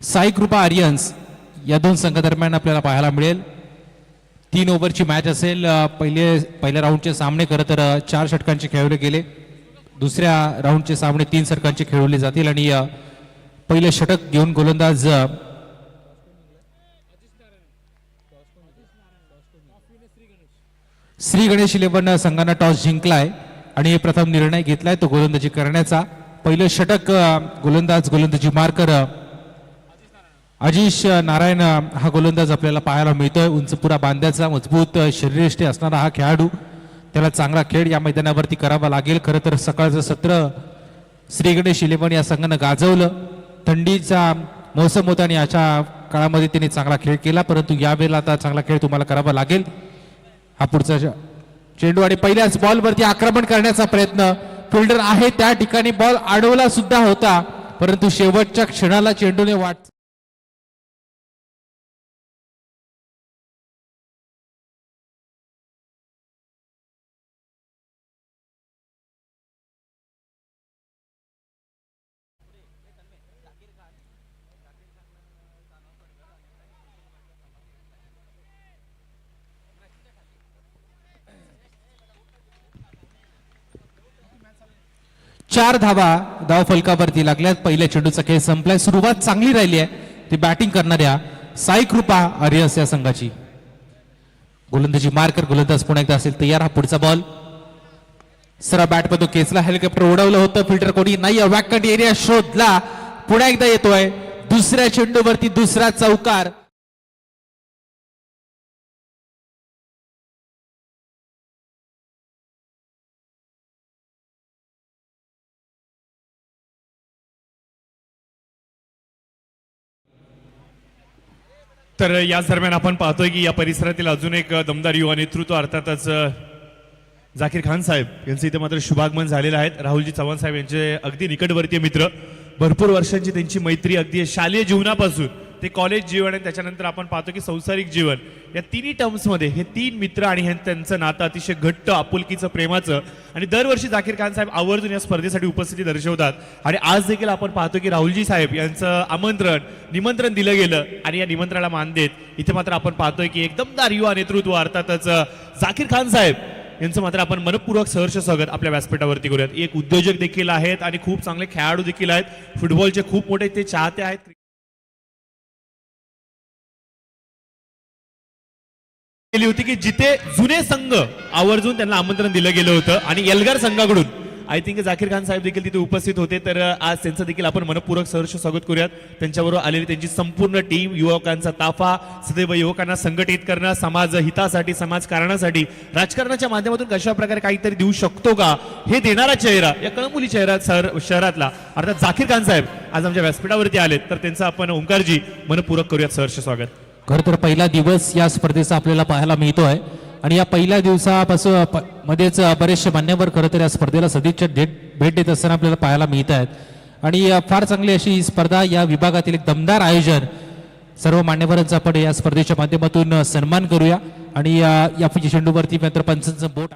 साई कृपा आर्यन्स या दोन संघादरम्यान आपल्याला पाहायला मिळेल. 3 ओव्हरची मॅच असेल. पहिल्या राऊंडचे सामने खरं तर 4 षटकांचे खेळवले गेले. दुसऱ्या राऊंडचे सामने 3 षटकांचे खेळवले जातील आणि पहिले षटक घेऊन गोलंदाज श्री गणेश 11 संघानं टॉस जिंकलाय आणि प्रथम निर्णय घेतलाय तो गोलंदाजी करण्याचा. पहिलं षटक गोलंदाजी मार्कर अजिश नारायण हा गोलंदाज आपल्याला पाहायला मिळतोय. उंचपुरा बांध्याचा मजबूत शरीरयष्टी असणारा हा खेळाडू. त्याला चांगला खेळ या मैदानावरती करावा लागेल. खरं तर सकाळचं सत्र श्री गणेश 11 या संघानं गाजवलं. थंडीचा मोसम होता आणि अशा काळामध्ये त्यांनी चांगला खेळ केला, परंतु यावेळेला आता चांगला खेळ तुम्हाला करावा लागेल. हा पुढचा चेंडू आणि पहिल्याच बॉलवरती आक्रमण करण्याचा प्रयत्न. फिल्डर आहे त्या ठिकाणी, बॉल अडवला सुद्धा होता, परंतु शेवटच्या क्षणाला चेंडूने वाट चार धावा धाव फलकावरती लागल्यात. पहिल्या चेंडूचा खेळ संपलाय. सुरुवात चांगली राहिली आहे ती बॅटिंग करणाऱ्या साई कृपा आर्यन्स या संघाची. गोलंदाजी मार्कर गोलंदाज पुन्हा एकदा असेल तयार. हा पुढचा बॉल सरळ बॅट मध्ये केसला. हेलिकॉप्टर उडवलं होतं, फिल्टर कोणी नाही. वॅकंट एरिया शोधला, पुन्हा एकदा येतोय. दुसऱ्या चेंडूवरती दुसरा चौकार. तर याच दरम्यान आपण पाहतोय की या परिसरातील अजून एक दमदार युवा नेतृत्व अर्थातच जाकीर खान साहेब यांचं इथे मात्र शुभागमन झालेलं आहे. राहुलजी चव्हाण साहेब यांचे अगदी निकटवर्तीय मित्र. भरपूर वर्षांची त्यांची मैत्री, अगदी शालेय जीवनापासून ते कॉलेज जीवन आणि त्याच्यानंतर आपण पाहतो की संसारिक जीवन, या तिन्ही टर्म्समध्ये हे 3 मित्र आणि त्यांचं नातं अतिशय घट्ट, आपुलकीचं, प्रेमाचं. आणि दरवर्षी जाकीर खान साहेब आवर्जून या स्पर्धेसाठी उपस्थिती दर्शवतात. आणि आज देखील आपण पाहतो की राहुलजी साहेब यांचं निमंत्रण दिलं गेलं आणि या निमंत्रणाला मान देत इथे मात्र आपण पाहतोय की एकदमदार युवा नेतृत्व अर्थातच जाकीर खान साहेब यांचं मात्र आपण मनपूर्वक सहर्ष स्वागत आपल्या व्यासपीठावरती करूयात. एक उद्योजक देखील आहेत आणि खूप चांगले खेळाडू देखील आहेत. फुटबॉलचे खूप मोठे ते चाहते आहेत. केली होती की जिथे जुने संघ आवर्जून त्यांना आमंत्रण दिलं गेलं होतं आणि एल्गार संघाकडून आय थिंक जाकीर खान साहेब देखील तिथे उपस्थित होते. तर आज त्यांचं देखील आपण मनपूर्वक सहर्ष स्वागत करूयात. त्यांच्याबरोबर आलेली त्यांची संपूर्ण टीम, युवकांचा ताफा, सदैव युवकांना संघटित करणं, समाज हितासाठी, समाजकारणासाठी राजकारणाच्या माध्यमातून कशा प्रकारे काहीतरी देऊ शकतो का हे देणारा चेहरा, या कळंबोली शहरातला अर्थात जाकीर खान साहेब आज आमच्या व्यासपीठावरती आलेत. तर त्यांचं आपण ओंकारजी मनपूर्वक करूयात सहर्ष स्वागत. खरं तर पहिला दिवस या स्पर्धेचा आपल्याला पाहायला मिळतोय आणि या पहिल्या दिवसापासून मध्येच बरेचसे मान्यवर खरं तर या स्पर्धेला सदिच्छा भेट देत असताना आपल्याला पाहायला मिळत आहेत. आणि फार चांगली अशी ही स्पर्धा, या विभागातील एक दमदार आयोजन. सर्व मान्यवरांचा आपण या स्पर्धेच्या माध्यमातून सन्मान करूया. आणि या चेंडूवरती मात्र पंचांचं बोट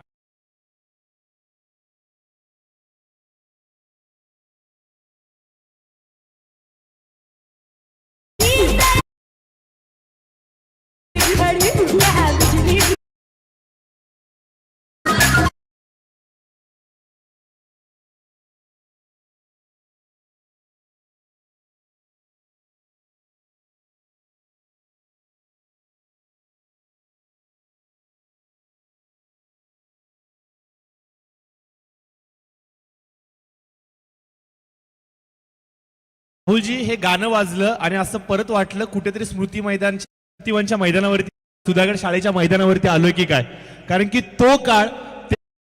राहुलजी हे गाणं वाजलं आणि असं परत वाटलं कुठेतरी स्मृतिवनच्या मैदानावरती, सुधागड शाळेच्या मैदानावरती आलोय की काय. कारण की तो काळ,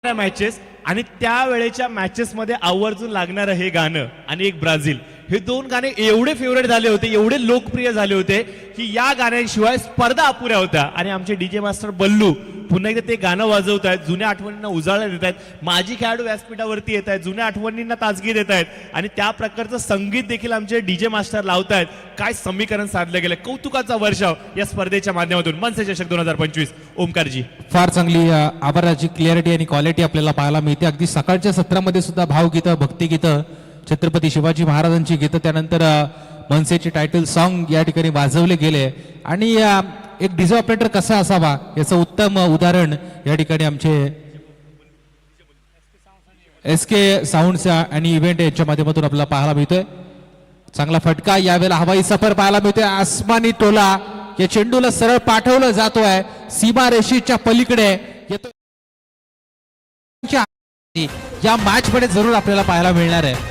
मॅचेस आणि त्यावेळेच्या मॅचेस मध्ये आवर्जून लागणारं हे गाणं आणि एक ब्राझील, हे 2 गाणे एवढे फेवरेट झाले होते, एवढे लोकप्रिय झाले होते की या गाण्यांशिवाय स्पर्धा अपुऱ्या होत्या. आणि आमचे डीजे मास्टर बल्लू पुन्हा एकदा ते गाणं वाजवत आहेत, जुन्या आठवणींना उजाळा देत आहेत. माजी खेळाडू व्यासपीठावरती येत आहेत, जुन्या आठवणींना ताजगी देत आहेत आणि त्या प्रकारचं संगीत देखील आमचे डीजे मास्टर लावत आहेत. काय समीकरण साधलं गेलं, कौतुकाचा वर्षाव या स्पर्धेच्या माध्यमातून. मनसे चषक 2025 ओमकारजी. फार चांगली आवाजाची क्लिअरिटी आणि क्वालिटी आपल्याला पाहायला मिळते. अगदी सकाळच्या सत्रामध्ये सुद्धा भावगीतं, भक्तिगीतं, छत्रपती शिवाजी महाराजांची गीतं, त्यानंतर मनसेचे टायटल सॉन्ग या ठिकाणी वाजवले गेले आणि एक डीजे ऑपरेटर कसा असावा याचं उत्तम उदाहरण या ठिकाणी आमचे SK साऊंड आणि इव्हेंट यांच्या माध्यमातून आपल्याला पाहायला मिळतोय. चांगला फटका यावेळेला हवाई सफर पाहायला मिळतोय. आसमानी टोला या चेंडूला सरळ पाठवलं जातोय सीमा रेषेच्या पलीकडे येतो. या मॅच मध्ये जरूर आपल्याला पाहायला मिळणार आहे.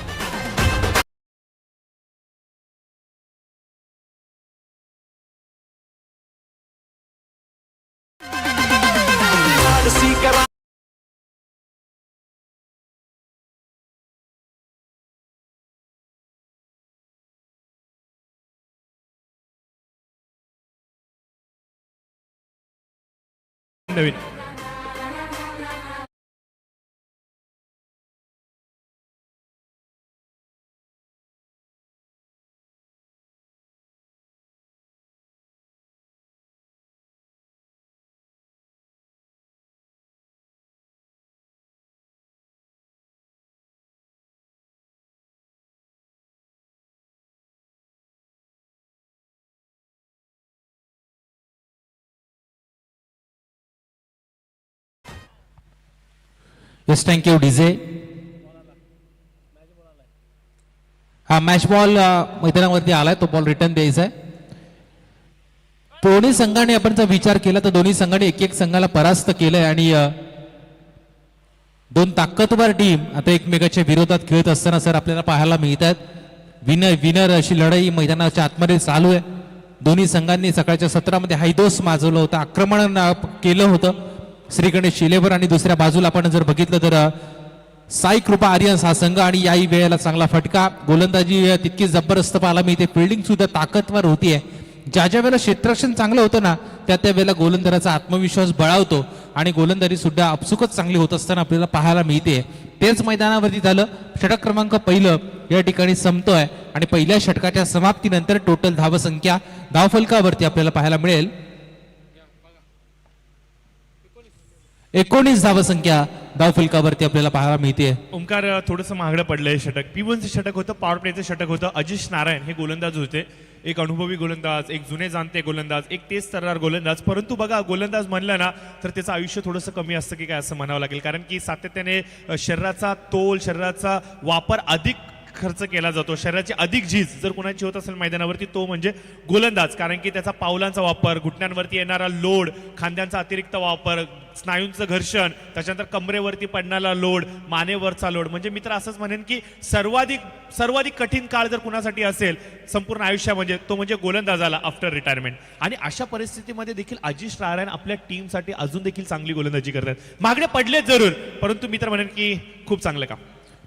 नवीन येस थँक्यू डीजे. हा मॅच बॉल मैदानावरती आलाय, तो बॉल रिटर्न द्यायचा आहे. दोन्ही संघाने आपण जर विचार केला तर दोन्ही संघाने एक एक संघाला परास्त केलंय आणि दोन ताकदवर टीम आता एकमेकाच्या विरोधात खेळत असताना सर आपल्याला पाहायला मिळतात. विनर विनर अशी लढाई मैदानाच्या आतमध्ये चालू आहे. दोन्ही संघांनी सकाळच्या सत्रामध्ये हायदोस माजवलं होतं, आक्रमण केलं होतं श्री गणेश शिलेवर आणि दुसऱ्या बाजूला आपण जर बघितलं तर साई कृपा आर्यन्स हा संघ आणि याही वेळेला चांगला फटका. गोलंदाजी तितकी जबरदस्त पाहायला मिळते, फिल्डिंग सुद्धा ताकदवर होतीये. ज्या ज्या वेळेला क्षेत्ररक्षण चांगलं होतं ना त्या त्या वेळेला गोलंदाजाचा आत्मविश्वास बळावतो आणि गोलंदाजी सुद्धा आपसुकच चांगली होत असताना आपल्याला पाहायला मिळते. तेच मैदानावरती झालं. षटक क्रमांक पहिलं या ठिकाणी संपतोय आणि पहिल्या षटकाच्या समाप्तीनंतर टोटल धावसंख्या धावफलकावरती आपल्याला पाहायला मिळेल 19 धावसंख्या धावफलकावरती आपल्याला पाहायला मिळते. ओंकार थोडंसं महागडं पडलंय षटक. P1चं षटक होतं, पॉवर प्लेचं षटक होतं. अजिश नारायण हे गोलंदाज होते, एक अनुभवी गोलंदाज, एक जुने जाणते गोलंदाज, एक तेज तर्रार गोलंदाज. परंतु बघा गोलंदाज म्हणलं ना तर त्याचं आयुष्य थोडंसं कमी असतं की काय असं म्हणावं लागेल, कारण की सातत्याने शरीराचा तोल, शरीराचा वापर अधिक खर्च केला जातो. शरीराची अधिक झीज जर कोणाची होत असेल मैदानावरती तो म्हणजे गोलंदाज, कारण की त्याचा पावलांचा वापर, घुटण्यांवरती येणारा लोड, खांद्यांचा अतिरिक्त वापर, स्नायूंचं घर्षण, त्याच्यानंतर कमरेवरती पडणारा लोड, मानेवरचा लोड, म्हणजे मी तर असंच म्हणेन की सर्वाधिक कठीण काळ जर कुणासाठी असेल संपूर्ण आयुष्यामध्ये तो म्हणजे गोलंदाजाला आफ्टर रिटायरमेंट. आणि अशा परिस्थितीमध्ये देखील अजिश नारायण आपल्या टीमसाठी अजून देखील चांगली गोलंदाजी करतात. मागणे पडले जरूर, परंतु मी तर म्हणेन की खूप चांगलं काम.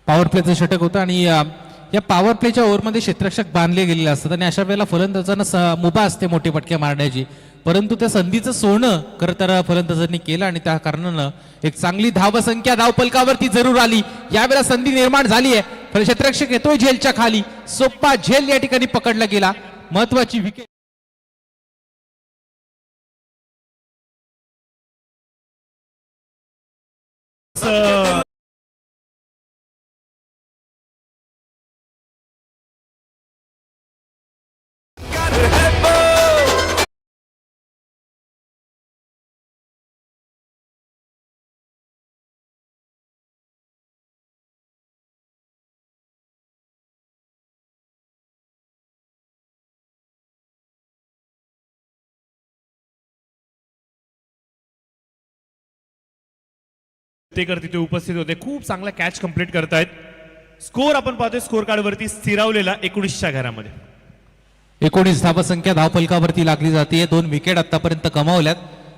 पॉवर प्लेचं षटक होतं आणि या पॉवर प्लेच्या ओव्हरमध्ये क्षेत्ररक्षक बांधले गेलेले असतात आणि अशा वेळेला फलंदाजांना मुभा असते मोठे फटके मारण्याची, परंतु त्या संधीचं सोनं खरं तर फलंदाजांनी केलं आणि त्या कारणानं एक चांगली धावसंख्या धावफलकावरती जरूर आली. यावेळेला संधी निर्माण झाली आहे. क्षेत्ररक्षक येतोय झेलच्या खाली, सोप्पा झेल या ठिकाणी पकडला गेला. महत्वाची विकेट ते करते ते उपस्थित होते, खूप चांगला कॅच कंप्लीट करतायत. स्कोर आपण पाहतोय स्कोर कार्ड वरती स्थिरावलेला 19च्या घरामध्ये. 19 धावसंख्या धावफलकावरती लागली जाते. 2 विकेट आतापर्यंत कमावल्यात.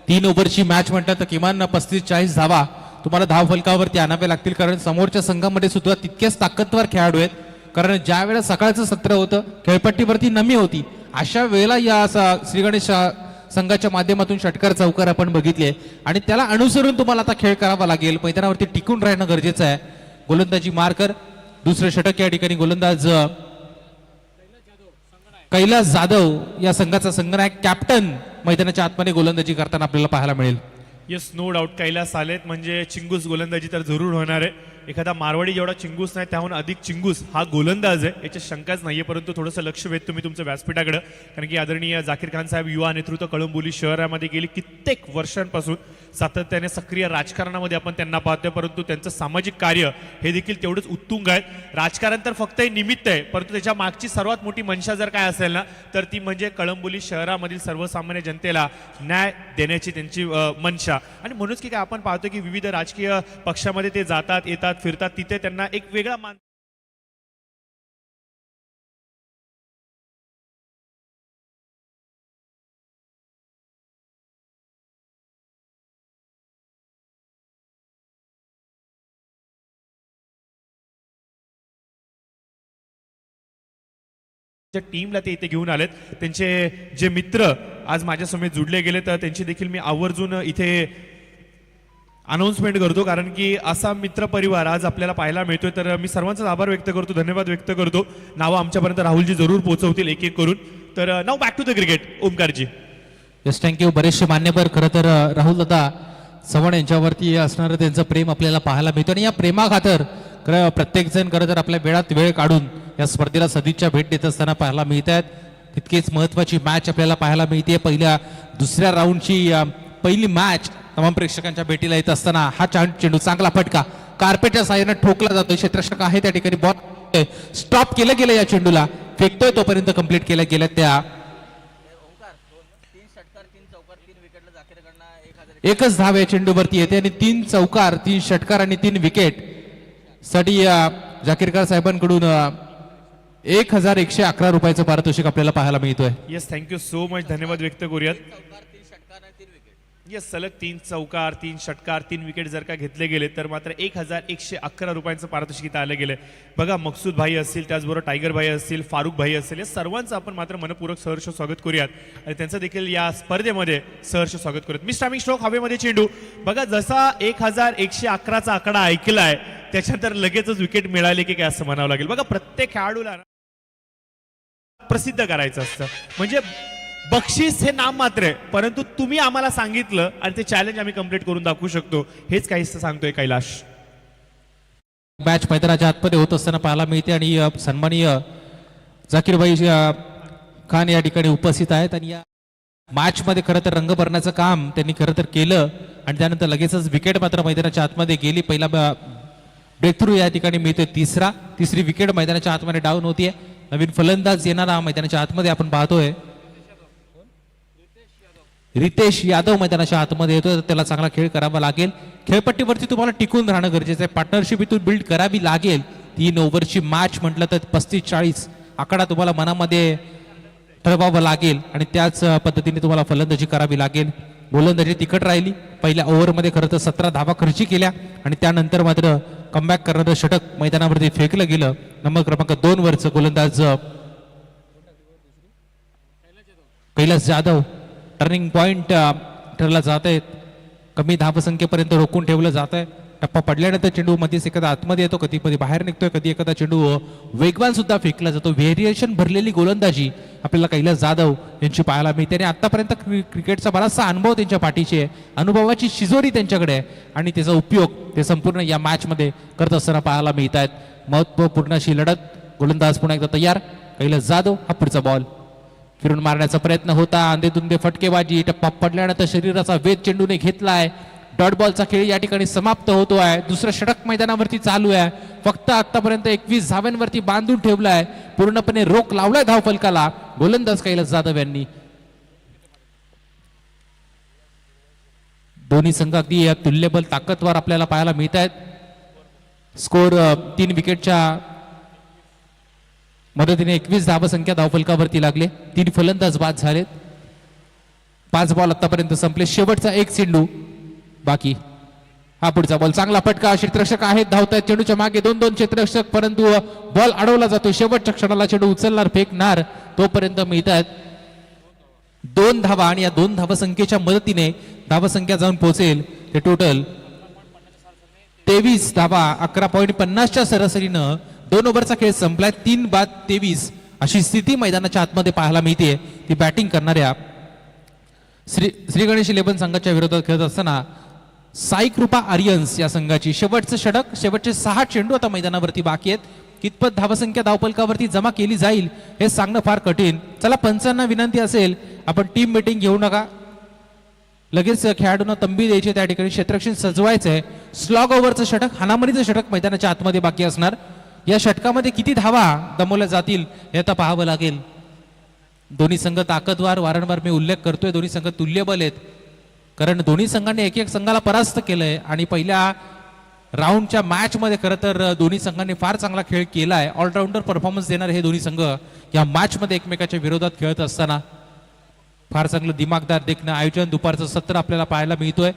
3 ओव्हरची मॅच म्हटलं तर किमान 35-40 धावा तुम्हाला धावफलकावरती आणावे लागतील, कारण समोरच्या संघामध्ये सुद्धा तितकेच ताकदवर खेळाडू आहेत. कारण ज्या वेळेला सकाळचं सत्र होतं खेळपट्टीवरती नमी होती, अशा वेळेला या श्री गणेश संघाच्या माध्यमातून षटकार चौकार आपण बघितले आणि त्याला अनुसरून तुम्हाला आता खेळ करावा लागेल. मैदानावरती टिकून राहणं गरजेचं आहे. गोलंदाजी मार्कर दुसरं षटक या ठिकाणी गोलंदाज कैलास जाधव या संघाचा संघनायक कॅप्टन मैदानाच्या आतमध्ये गोलंदाजी करताना आपल्याला पाहायला मिळेल. येस, नो डाऊट कैलास आलेत म्हणजे चिंगूस गोलंदाजी तर जरूर होणार आहे. एखादा मारवाडी जेवढा चिंगूस नाही त्याहून अधिक चिंगूस हा गोलंदाज आहे, याची शंकाच नाहीये. परंतु थोडंसं लक्ष वेध तुम्ही तुमच्या व्यासपीठाकडे, कारण की आदरणीय जाकीर खान साहेब युवा नेतृत्व कळंबोली शहरामध्ये गेली कित्येक वर्षांपासून सातत्याने सक्रिय राजकारणामध्ये आपण त्यांना पाहतोय. परंतु त्यांचं सामाजिक कार्य हे देखील तेवढंच उत्तुंग आहे. राजकारण तर फक्त हे निमित्त आहे, परंतु त्याच्या मागची सर्वात मोठी मनशा जर काय असेल ना तर ती म्हणजे कळंबोली शहरामधील सर्वसामान्य जनतेला न्याय देण्याची त्यांची मनशा. आणि म्हणूनच की काय आपण पाहतो की विविध राजकीय पक्षामध्ये ते जातात येतात फिरतात, तिथे त्यांना एक वेगळा मान टीमला ते इथे घेऊन आलेत. त्यांचे जे मित्र आज माझ्यासमोर जुडले गेले तर त्यांची देखील मी आवर्जून इथे अनाउन्समेंट करतो, कारण की असा मित्र परिवार आज आपल्याला पाहायला मिळतोय. तर मी सर्वांचा आभार व्यक्त करतो, धन्यवाद व्यक्त करतो. नावं आमच्यापर्यंत राहुलजी जरूर पोहोचवतील एक एक करून. तर now back to the cricket Omkarji. Yes, thank you. बरेचसे मान्यवर खरं तर राहुल दादा चव्हाण यांच्यावरती असणारं त्यांचं प्रेम आपल्याला पाहायला मिळतं आणि या प्रेमाखातर खरं प्रत्येक जण खरं तर आपल्या वेळात वेळ काढून या स्पर्धेला सदिच्छा भेट देत असताना पाहायला मिळत आहेत. तितकीच महत्वाची मॅच आपल्याला पाहायला मिळते. दुसऱ्या राऊंडची पहिली मॅच तमाम प्रेक्षकांच्या भेटीला येत असताना हा चेंडू चांगला फटका कार्पेटच्या साहाय्याने ठोकला जातोय. क्षेत्ररक्षक आहे त्या ठिकाणी बॉल स्टॉप केलं गेलं, या चेंडूला फेकतोय तोपर्यंत कंप्लीट केल्या गेल्या त्या एकच धाव या चेंडूवरती येते आणि 3 चौकार 3 षटकार आणि 3 विकेट साठी जाकीरकर साहेबांकडून 1111 रुपयाचं पारितोषिक आपल्याला पाहायला मिळतोय. Yes, thank you so much. धन्यवाद व्यक्त करूयात. येस, सलग 3 चौकार 3 षटकार 3 विकेट जर का घेतले गेले तर मात्र 1111 रुपयांचं पारितोषिक इथं आलं गेलं. बघा, मकसूद भाई असतील, त्याचबरोबर टायगर भाई असतील, फारुख भाई असतील, या सर्वांचं आपण मात्र मनपूर्वक सहर्ष स्वागत करूयात आणि त्यांचं देखील या स्पर्धेमध्ये सहर्ष स्वागत करूयात. मी स्टॅमिंग स्ट्रोक हवेमध्ये चेंडू. बघा, जसा 1111चा आकडा ऐकलाय त्याच्यानंतर लगेचच विकेट मिळाली की काय असं म्हणावं लागेल. बघा, प्रत्येक खेळाडूला प्रसिद्ध करायचं असतं, म्हणजे बक्षीस हे नाम मात्र आहे, परंतु तुम्ही आम्हाला सांगितलं आणि ते चॅलेंज आम्ही कंप्लीट करून दाखवू शकतो, हेच काही सांगतोय कैलाश. मॅच मैदानाच्या आतमध्ये होत असताना पाहायला मिळते आणि सन्माननीय जाकीरभाई खान या ठिकाणी उपस्थित आहेत आणि या मॅच मध्ये खरं तर रंग भरण्याचं काम त्यांनी खरं तर केलं आणि त्यानंतर लगेचच विकेट मात्र मैदानाच्या आतमध्ये गेली. पहिला ब्रेक थ्रू या ठिकाणी मिळतोय. तिसरी विकेट मैदानाच्या आतमध्ये डाऊन होतीये. नवीन फलंदाज येणारा मैदानाच्या आतमध्ये आपण पाहतोय. रितेश यादव मैदानाच्या आतमध्ये येतोय. त्याला चांगला खेळ करावा लागेल. खेळपट्टीवरती तुम्हाला टिकून राहणं गरजेचं आहे. पार्टनरशिप इथून बिल्ड करावी लागेल. 3 ओव्हरची मॅच म्हटलं तर 35-40 आकडा तुम्हाला मनामध्ये ठरवावं लागेल आणि त्याच पद्धतीने तुम्हाला फलंदाजी करावी लागेल. गोलंदाजी तिखट राहिली. पहिल्या ओव्हरमध्ये खरं तर 17 धावा खर्ची केल्या आणि त्यानंतर मात्र कमबॅक करणारं षटक मैदानावरती फेकलं गेलं. नंबर क्रमांक 2 वरचं गोलंदाज कैलास जाधव टर्निंग पॉइंट ठरला जात आहे. कमी धावसंख्येपर्यंत रोखून ठेवलं जात आहे. टप्पा पडल्यानंतर चेंडू मध्येच एखादा आतमध्ये येतो, कधी कधी बाहेर निघतोय, कधी एखादा चेंडू वेगवान सुद्धा फेकला जातो. व्हेरिएशन भरलेली गोलंदाजी आपल्याला कैलास जाधव यांची पाहायला मिळते आणि आतापर्यंत क्रिकेटचा बराचसा अनुभव त्यांच्या पाठीशी आहे. अनुभवाची शिजोरी त्यांच्याकडे आहे आणि त्याचा उपयोग ते संपूर्ण या मॅच मध्ये करत असताना पाहायला मिळत आहेत. महत्वपूर्ण अशी लढत. गोलंदाज पुन्हा एकदा तयार. कैलास जाधव हा पुढचा बॉल फिरून मारण्याचा प्रयत्न होता. अंधेतुंदे फटकेबाजी. टप्पा पडल्यानंतर शरीराचा वेध चेंडूने घेतलाय. डॉट बॉलचा खेळ या ठिकाणी समाप्त होतो आहे. दुसरं षटक मैदानावरती चालू आहे. फक्त आतापर्यंत 21 धाव्यांवरती बांधून ठेवलाय. पूर्णपणे रोख लावलाय धावफलकाला गोलंदाज कैलास जाधव यांनी. दोन्ही संघ अगदी तुल्यबल ताकदवार आपल्याला पाहायला मिळत आहेत. स्कोर 3 विकेटच्या मदतीने 21 धावसंख्या धावफलकावरती लागले. 3 फलंदाज बाद झालेत. 5 बॉल आतापर्यंत संपले. शेवटचा एक चेंडू बाकी. हा पुढचा बॉल चांगला फटका. क्षेत्ररक्षक आहेत, धावतात चेंडूच्या मागे 2-2 क्षेत्ररक्षक, परंतु बॉल अडवला जातो. शेवटच्या क्षणाला चेंडू उचलणार फेकणार तोपर्यंत मिळतात 2 धावा आणि या 2 धावसंख्येच्या मदतीने धावसंख्या जाऊन पोहोचेल ते टोटल 23 धावा. 11.50च्या सरासरीनं 2 ओव्हरचा खेळ संपलाय. 3 बाद 23 अशी स्थिती मैदानाच्या आतमध्ये पाहायला मिळते. ती बॅटिंग करणाऱ्या श्री गणेश 11 संघाच्या विरोधात खेळत असताना साई कृपा आर्यन्स या संघाची शेवटचं षटक, शेवटचे 6 चेंडू आता मैदानावरती बाकी आहेत. कितपत धावसंख्या धावपलकावरती जमा केली जाईल हे सांगणं फार कठीण. चला पंचांना विनंती असेल आपण टीम मीटिंग घेऊ नका, लगेच खेळाडूंना तंबी द्यायची, त्या ठिकाणी क्षेत्ररक्षण सजवायचं आहे. स्लॉग ओव्हरचं षटक, हाणामारीचं षटक मैदानाच्या आतमध्ये बाकी असणार. या षटकामध्ये किती धावा दमवल्या जातील हे आता पाहावं लागेल. दोन्ही संघ ताकदवार, वारंवार मी उल्लेख करतोय, दोन्ही संघ तुल्यबल आहेत, कारण दोन्ही संघांनी एक एक संघाला परास्त केलंय आणि पहिल्या राऊंडच्या मॅच मध्ये खरं तर दोन्ही संघांनी फार चांगला खेळ केलाय. ऑलराऊंडर परफॉर्मन्स देणारे हे दोन्ही संघ या मॅच मध्ये एकमेकाच्या विरोधात खेळत असताना फार चांगलं दिमागदार देखणं आयोजन, दुपारचं सत्र आपल्याला पाहायला मिळतोय.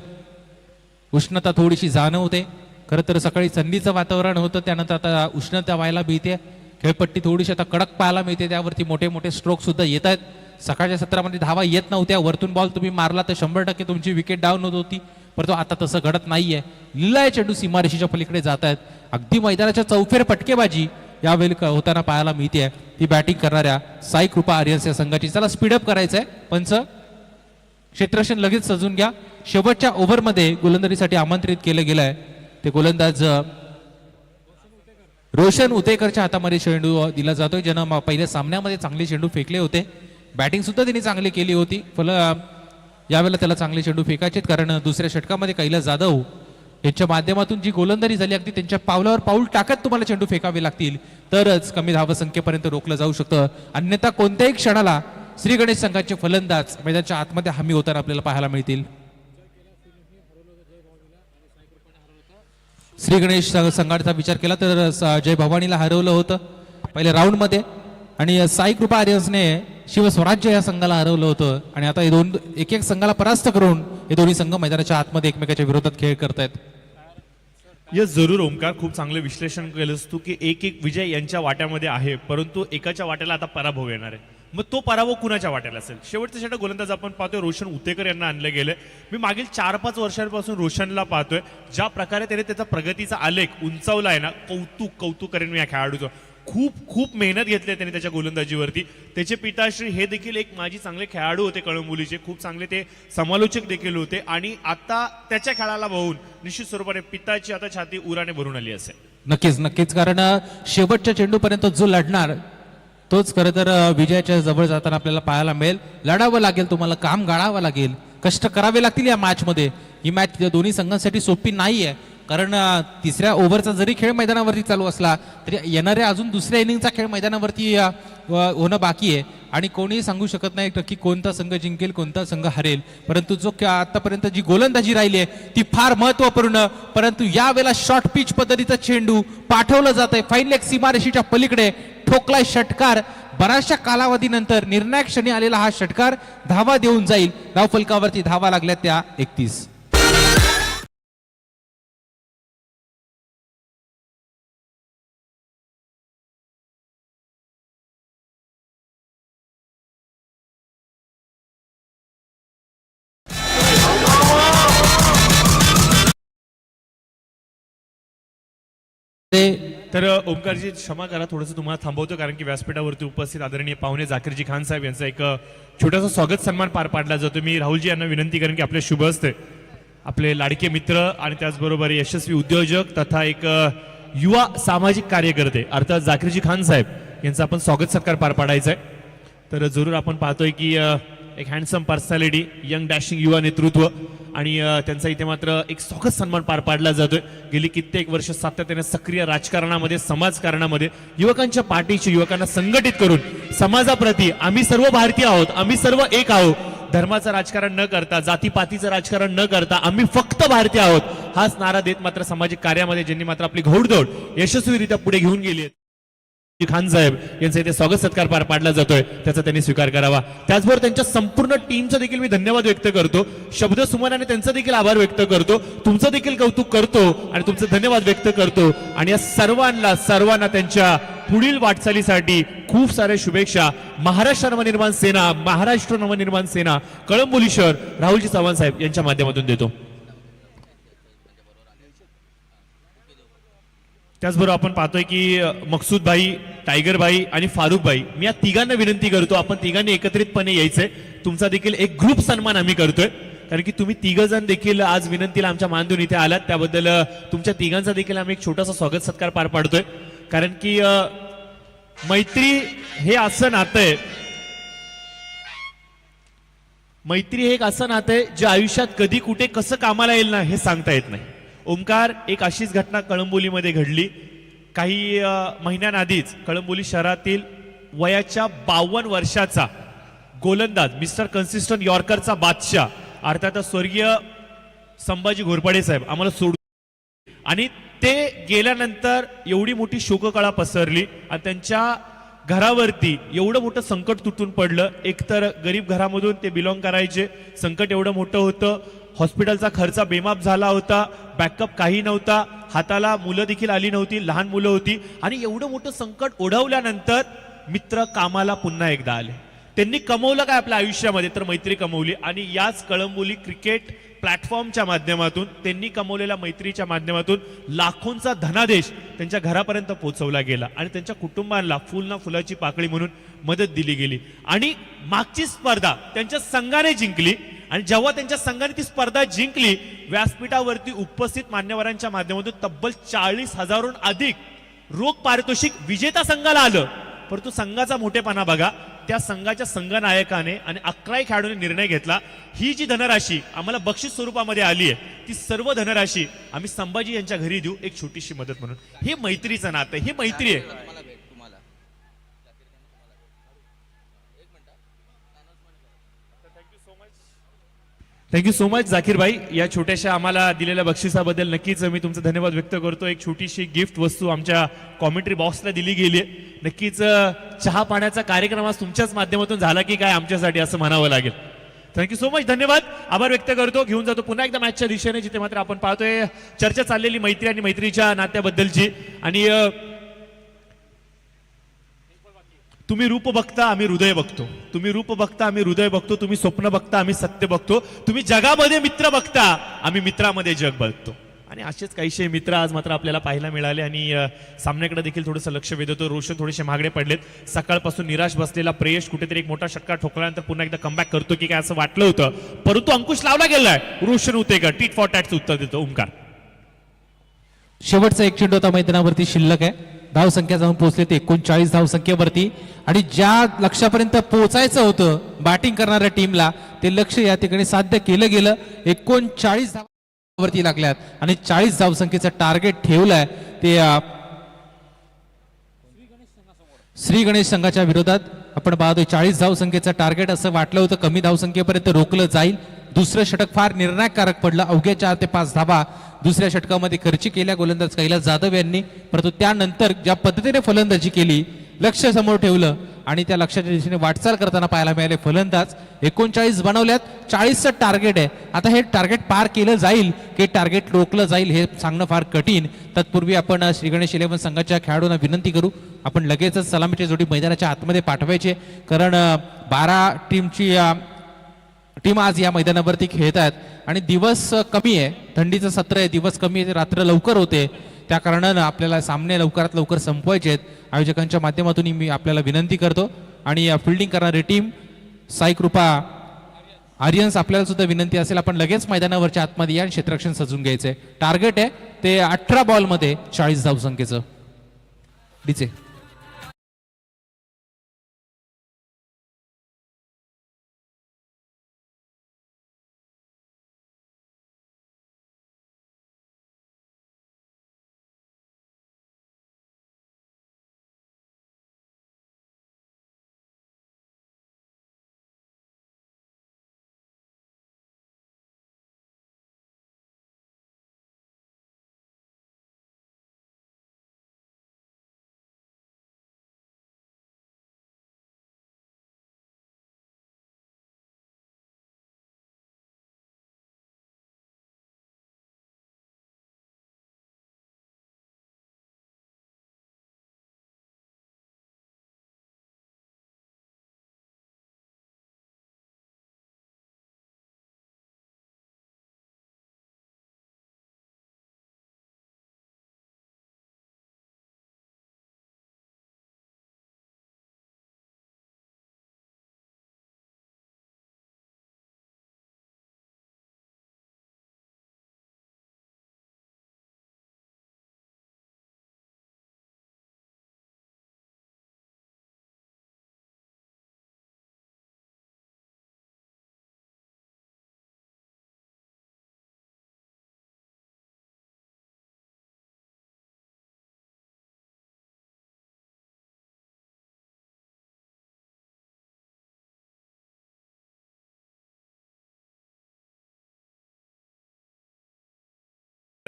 उष्णता थोडीशी जाणवते, खरं तर सकाळी थंडीचं वातावरण होतं, त्यानंतर आता उष्णता व्हायला मिळते. खेळपट्टी थोडीशी आता कडक पाहायला मिळते, त्यावरती मोठे मोठे स्ट्रोक सुद्धा येत आहेत. सकाळच्या सत्रामध्ये धावा येत नव्हत्या, वरतून बॉल तुम्ही मारला तर 100% तुमची विकेट डाऊन होत होती, परंतु आता तसं घडत नाहीये. लिलाय चेंडू सीमारेषेच्या पलीकडे जात आहेत. अगदी मैदानाच्या चौफेर फटकेबाजी यावेळी होताना पाहायला मिळते. ती बॅटिंग करणाऱ्या साई कृपा आर्यन्स या संघाची. चला स्पीडअप करायचंय, पंच क्षेत्ररक्षण लगेच सजून घ्या. शेवटच्या ओव्हरमध्ये गोलंदाजीसाठी आमंत्रित केलं गेलंय ते गोलंदाज रोशन उतेकरच्या हातामध्ये चेंडू दिला जातोय, ज्यानं पहिल्या सामन्यामध्ये चांगले चेंडू फेकले होते. बॅटिंग सुद्धा त्यांनी चांगली केली होती, पण यावेळेला त्याला चांगले चेंडू फेकायचे, कारण दुसऱ्या षटकामध्ये कैलास जाधव यांच्या माध्यमातून जी गोलंदाजी झाली अगदी त्यांच्या पावलावर पाऊल टाकत तुम्हाला चेंडू फेकावे लागतील तरच कमी धावसंख्येपर्यंत रोखलं जाऊ शकतं. अन्यथा कोणत्याही क्षणाला श्री गणेश संघाचे फलंदाज मैदानाच्या आतमध्ये हमी होताना आपल्याला पाहायला मिळतील. श्री गणेश संघाचा विचार केला तर जय भवानीला हरवलं होतं पहिल्या राऊंडमध्ये, आणि साई कृपा आर्यन्सने शिवस्वराज्य या संघाला हरवलं होतं, आणि आता हे दोन एक एक संघाला परास्त करून हे दोन्ही संघ मैदानाच्या आतमध्ये एकमेकाच्या विरोधात खेळ करतायत. यस जरूर ओमकार, खूप चांगलं विश्लेषण केलंस तू की एक एक विजय यांच्या वाट्यामध्ये आहे, परंतु एकाच्या वाट्याला आता पराभव येणार आहे. मग तो पराभव कुणाच्या वाट्याला असेल? शेवटचं षटक गोलंदाज आपण पाहतोय रोशन उतेकर यांना आणलं गेलंय. मी मागील 4-5 वर्षांपासून रोशनला पाहतोय, ज्या प्रकारे त्याने त्याचा प्रगतीचा आलेख उंचावला आहे ना, कौतुक करेन मी या खेळाडूचं. खूप मेहनत घेतली त्याने त्याच्या गोलंदाजीवरती. त्याचे पिताश्री हे देखील एक माझी चांगले खेळाडू होते कळंबोलीचे, खूप चांगले ते समालोचक देखील होते, आणि आता त्याच्या खेळाला बघून निश्चित स्वरूपाने पिताची आता छाती उराने भरून आली असेल. नक्कीच, कारण शेवटच्या चेंडूपर्यंत जो लढणार तोच खरं तर विजयाच्या जवळ जाताना आपल्याला पाहायला मिळेल. लढावं लागेल, तुम्हाला काम गाळावं लागेल, कष्ट करावे लागतील या मॅच मध्ये. ही मॅच दोन्ही संघांसाठी सोपी नाहीये, कारण तिसऱ्या ओव्हरचा जरी खेळ मैदानावरती चालू असला तरी येणाऱ्या अजून दुसऱ्या इनिंगचा खेळ मैदानावरती होणं बाकी आहे, आणि कोणीही सांगू शकत नाही की कोणता संघ जिंकेल कोणता संघ हरेल. परंतु जो आतापर्यंत जी गोलंदाजी राहिली आहे ती फार महत्वपूर्ण. परंतु यावेळेला शॉर्ट पिच पद्धतीचा चेंडू पाठवलं जात आहे फाईन लेग सीमारेषेच्या पलीकडे, ठोकलाय षटकार. बऱ्याचशा कालावधीनंतर निर्णायक क्षणी आलेला हा षटकार धावा देऊन जाईल. धावफलकावरती धावा लागल्या त्या 31. तर ओमकारजी क्षमा करा, थोडंसं तुम्हाला थांबवतो, कारण की व्यासपीठावरती उपस्थित आदरणीय पाहुणे जाकीरजी खान साहेब यांचा एक छोटासा स्वागत सन्मान पार पाडला जातो. मी राहुलजी यांना विनंती करेन की आपले शुभ हस्ते आपले लाडके मित्र आणि त्याचबरोबर यशस्वी उद्योजक तथा एक युवा सामाजिक कार्यकर्ते अर्थात जाकीरजी खान साहेब यांचा आपण स्वागत सत्कार पार पाडायचा आहे. तर जरूर आपण पाहतोय की एक हँडसम पर्सनॅलिटी, यंग डॅशिंग युवा नेतृत्व, आणि त्यांचा इथे मात्र एक स्वागत सन्मान पार पाडला जातोय. गेली कित्येक वर्ष सातत्याने सक्रिय राजकारणामध्ये, समाजकारणामध्ये युवकांच्या पाठीशी, युवकांना संघटित करून समाजाप्रती आम्ही सर्व भारतीय आहोत, आम्ही सर्व एक आहोत, धर्माचं राजकारण न करता, जातीपातीचं राजकारण न करता आम्ही फक्त भारतीय आहोत हाच नारा देत मात्र सामाजिक कार्यामध्ये ज्यांनी मात्र आपली घोडदौड यशस्वीरित्या पुढे घेऊन गेली आहे खान साहेब यांचा इथे स्वागत सत्कार पार पाडला जातोय, त्याचा त्यांनी स्वीकार करावा. त्याचबरोबर त्यांच्या संपूर्ण टीमचा देखील मी धन्यवाद व्यक्त करतो, शब्द सुमनाने त्यांचा देखील आभार व्यक्त करतो, तुमचं देखील कौतुक करतो आणि तुमचं धन्यवाद व्यक्त करतो. आणि या सर्वांना त्यांच्या पुढील वाटचालीसाठी खूप साऱ्या शुभेच्छा. महाराष्ट्र नवनिर्माण सेना कळंबोली शहर राहुलजी चव्हाण साहेब यांच्या माध्यमातून देतो. त्याचबरोबर आपण पाहतोय की मकसूद भाई, टायगर भाई आणि फारुख भाई, मी या तिघांना विनंती करतो आपण तिघांनी एकत्रितपणे यायचंय. तुमचा देखील एक ग्रुप सन्मान आम्ही करतोय. कारण की तुम्ही तिघ जण देखील आज विनंतीला आमच्या मानधून इथे आलात, त्याबद्दल तुमच्या तिघांचा देखील आम्ही एक छोटासा स्वागत सत्कार पार पाडतोय. कारण की मैत्री हे असं नातं आहे, मैत्री हे एक असं नातं आहे जे आयुष्यात कधी कुठे कसं कामाला येईल ना हे सांगता येत नाही. ओमकार, एक अशीच घटना कळंबोलीमध्ये घडली. काही महिन्यांआधीच कळंबोली शहरातील वयाच्या 52 वर्षाचा गोलंदाज, मिस्टर कन्सिस्टंट यॉर्करचा बादशाह अर्थात स्वर्गीय संभाजी घोरपडे साहेब आम्हाला सोडून, आणि ते गेल्यानंतर एवढी मोठी शोककळा पसरली आणि त्यांच्या घरावरती एवढं मोठं संकट तुटून पडलं. एकतर गरीब घरामधून ते बिलॉंग करायचे, संकट एवढं मोठं होतं, हॉस्पिटलचा खर्च बेमाप झाला होता, बॅकअप काही नव्हता, हाताला मुलं देखील आली नव्हती, लहान मुलं होती, आणि एवढं मोठं संकट ओढवल्यानंतर मित्र कामाला पुन्हा एकदा आले. त्यांनी कमवलं काय आपल्या आयुष्यामध्ये, तर मैत्री कमवली. आणि याच कळंबोली क्रिकेट प्लॅटफॉर्मच्या माध्यमातून, त्यांनी कमवलेल्या मैत्रीच्या माध्यमातून लाखोंचा धनादेश त्यांच्या घरापर्यंत पोहोचवला गेला आणि त्यांच्या कुटुंबाला फुल ना फुलाची पाकळी म्हणून मदत दिली गेली. आणि मागची स्पर्धा त्यांच्या संघाने जिंकली, आणि जेव्हा त्यांच्या संघाने ती स्पर्धा जिंकली, व्यासपीठावरती उपस्थित मान्यवरांच्या माध्यमातून तब्बल 40,000हून अधिक रोख पारितोषिक विजेता संघाला आलं. परंतु संघाचा मोठेपणा बघा, त्या संघाच्या संघनायकाने आणि 11 खेळाडूंनी निर्णय घेतला, ही जी धनराशी आम्हाला बक्षीस स्वरूपामध्ये आली आहे ती सर्व धनराशी आम्ही संभाजी यांच्या घरी देऊ, एक छोटीशी मदत म्हणून. हे मैत्रीचं नातं, ही मैत्री आहे. थँक्यू सो मच जाकीर भाई, या छोट्याशा आम्हाला दिलेल्या बक्षिसाबद्दल नक्कीच मी तुमचं धन्यवाद व्यक्त करतो. एक छोटीशी गिफ्ट वस्तू आमच्या कॉमेंट्री बॉक्सला दिली गेली आहे. नक्कीच चहा पाण्याचा कार्यक्रम आज तुमच्याच माध्यमातून झाला की काय आमच्यासाठी असं म्हणावं लागेल. थँक्यू सो मच, धन्यवाद, आभार व्यक्त करतो. घेऊन जातो पुन्हा एकदा मॅचच्या दिशेने, जिथे मात्र आपण पाहतोय चर्चा चाललेली मैत्री आणि मैत्रीच्या नात्याबद्दलची. आणि तुम्ही रूप बघता, आम्ही हृदय बघतो. तुम्ही रूप बघता, आम्ही हृदय बघतो. तुम्ही स्वप्न बघता, आम्ही सत्य बघतो. तुम्ही जगामध्ये मित्र बघता, आम्ही मित्रामध्ये जग बघतो. आणि असेच काहीशे मित्र आज मात्र आपल्याला पाहायला मिळाले. आणि सामन्याकडे देखील थोडंसं लक्ष वेधतो. रोशन थोडेसे महागडे पडलेत. सकाळपासून निराश बसलेला प्रेयश कुठेतरी एक मोठा षटकार ठोकल्यानंतर पुन्हा एकदा कमबॅक करतो की काय असं वाटलं होतं, परंतु अंकुश लावला गेलाय. रोशन उतेकर टीट फॉर टॅटचं उत्तर देतो. ओमकार, शेवटचा एक चेंडू आता मैदानावरती शिल्लक आहे. धाव संख्या जाऊन पोहोचले ते 39 धाव संख्येवरती. आणि ज्या लक्ष्यापर्यंत पोहोचायचं होतं बॅटिंग करणाऱ्या टीमला, ते लक्ष या ठिकाणी साध्य केलं गेलं. 39 धावावरती लागल्यात आणि 40 धाव संख्येचं टार्गेट ठेवलंय ते श्री गणेश संघाच्या विरोधात. आपण पाहतोय 40 धाव संख्येचं टार्गेट, असं वाटलं होतं कमी धाव संख्येपर्यंत रोखलं जाईल. दुसरं षटक फार निर्णायककारक पडलं. अवघ्या 4 ते 5 धावा दुसऱ्या षटकामध्ये खर्ची केल्या गोलंदाज कैलास जाधव यांनी. परंतु त्यानंतर ज्या पद्धतीने फलंदाजी केली, लक्ष समोर ठेवलं आणि त्या लक्ष्याच्या दिशेने वाटचाल करताना पाहायला मिळाले फलंदाज. 39 बनवल्यात, 40चं टार्गेट आहे. आता हे टार्गेट पार केलं जाईल की टार्गेट रोखलं जाईल हे सांगणं फार कठीण. तत्पूर्वी आपण श्री गणेश 11 संघाच्या खेळाडूंना विनंती करू, आपण लगेचच सलामीची जोडी मैदानाच्या आतमध्ये पाठवायची, कारण 12 टीमची टीम आज या मैदानावरती खेळत आहेत. आणि दिवस कमी आहे, थंडीचं सत्र आहे, दिवस कमी आहे, रात्र लवकर होते, त्या कारणानं आपल्याला सामने लवकरात लवकर संपवायचे आहेत. आयोजकांच्या माध्यमातून मी आपल्याला विनंती करतो. आणि फिल्डिंग करणारी टीम साई कृपा आर्यन्स, आपल्याला सुद्धा विनंती असेल, आपण लगेच मैदानावरच्या आतमध्ये या आणि क्षेत्ररक्षण सजून घ्यायचंय. टार्गेट आहे ते 18 बॉलमध्ये 40 धावसंख्येचं. डीचे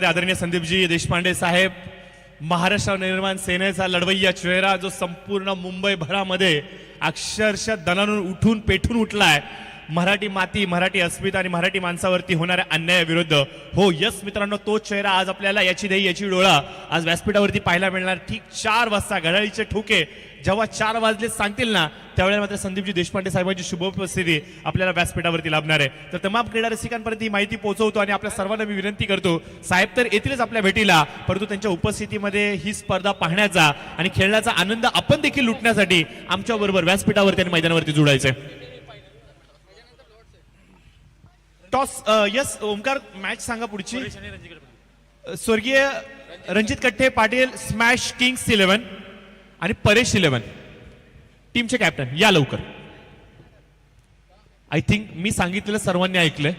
आदरणीय संदीपजी देशपांडे साहेब, महाराष्ट्र निर्माण सेनेचा लढवय्या चेहरा जो संपूर्ण मुंबईभरामध्ये अक्षरशः दणानून उठून पेठून उठलाय मराठी माती, मराठी अस्मिता आणि मराठी माणसावरती होणाऱ्या अन्यायाविरुद्ध. हो यस मित्रांनो, तो चेहरा आज आपल्याला याची देही याची डोळा आज व्यासपीठावरती पाहायला मिळणार. ठीक 4 वाजता घड्याळीचे ठोके जेव्हा 4 वाजले सांगतील ना, त्यावेळेला मात्र संदीपजी देशपांडे साहेबांची शुभ उपस्थिती आपल्याला व्यासपीठावरती लाभणार आहे. तर तमाम क्रीडा रसिकांपर्यंत ही माहिती पोहोचवतो आणि आपल्या सर्वांना मी विनंती करतो, साहेब तर येतीलच आपल्या भेटीला, परंतु त्यांच्या उपस्थितीमध्ये ही स्पर्धा पाहण्याचा आणि खेळण्याचा आनंद आपण देखील लुटण्यासाठी आमच्या बरोबर व्यासपीठावरती आणि मैदानावरती जोडायचंय. टॉस यस ओमकार, मॅच सांगा पुढची. स्वर्गीय रणजित कट्टे पाटील स्मॅश किंग्स 11 आणि परेश 11 टीमचे कॅप्टन या लवकर. आय थिंक मी सांगितलेलं सर्वांनी ऐकलंय,